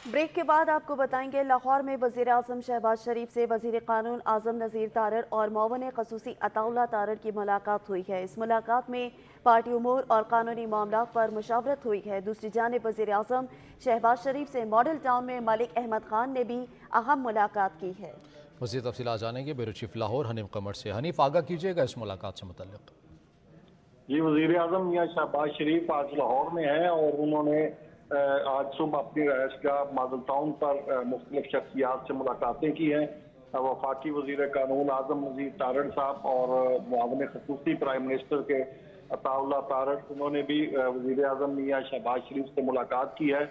Break के बाद आपको बताएंगे लाहौर में वज़ीर आज़म शहबाज शरीफ से वज़ीर क़ानून आज़म नज़ीर तारड़ और मौवन ख़ुसूसी अताउल्लाह तारड़ की मुलाकात हुई है। इस मुलाकात में पार्टी उमूर और कानूनी मामलात पर मुशावरत हुई है। दूसरी जानिब वज़ीर आज़म शहबाज शरीफ से मॉडल टाउन में मलिक अहमद खान ने भी अहम मुलाकात की है। मज़ीद तफ़सीलात जानेंगे ब्यूरो चीफ लाहौर हनीफ कमर से। हनीफ, आगाह कीजिएगा इस मुलाकात से मुतल्लिक़। जी, वज़ीर आज़म मियां शहबाज शरीफ आज लाहौर में हैं और उन्होंने आज सुबह अपनी रहायशगाह मॉडल टाउन पर मुख्तलिफ शख्सियात से मुलाकातें की हैं। वफाकी वज़ीर कानून आज़म नज़ीर तारड़ साहब और मुआवन ख़ुसूसी प्राइम मिनिस्टर के अताउल्लाह तारड़, उन्होंने भी वज़ीर आज़म मियां शहबाज शरीफ से मुलाकात की है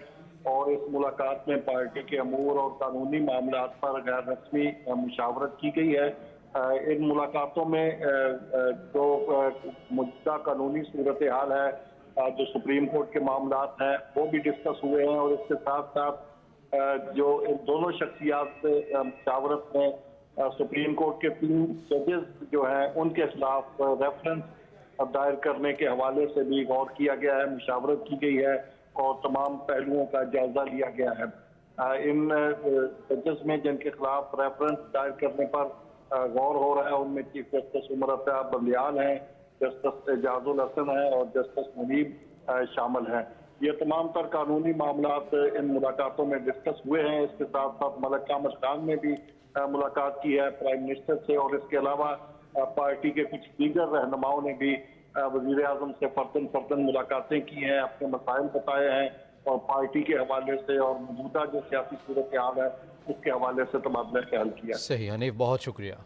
और इस मुलाकात में पार्टी के अमूर और कानूनी मामलात पर गैर रस्मी मुशावरत की गई है। इन मुलाकातों में जो मौजूदा कानूनी सूरत हाल है, जो सुप्रीम कोर्ट के मामलात हैं, वो भी डिस्कस हुए हैं और इसके साथ साथ जो इन दोनों शख्सियात से मुशावरत में सुप्रीम कोर्ट के 3 जजेस जो हैं उनके खिलाफ रेफरेंस दायर करने के हवाले से भी गौर किया गया है, मुशावरत की गई है और तमाम पहलुओं का जायजा लिया गया है। इन जजेस में जिनके खिलाफ रेफरेंस दायर करने पर गौर हो रहा है, उनमें चीफ जस्टिस उमर अता बंदियाल हैं, जस्टिस एजाजुल हसन है और जस्टिस मुनीब शामिल हैं। ये तमाम तर कानूनी मामलात इन मुलाकातों में डिस्कस हुए हैं। इसके साथ साथ मलिक अहमद खान ने भी मुलाकात की है प्राइम मिनिस्टर से और इसके अलावा पार्टी के कुछ दीगर रहनुमाओं ने भी वज़ीर आज़म से फर्दन मुलाकातें की हैं, अपने मसाइल बताए हैं और पार्टी के हवाले से और मौजूदा जो सियासी सूरत हाल है उसके हवाले से तबादला ख्याल किया। सही हनीफ, बहुत शुक्रिया।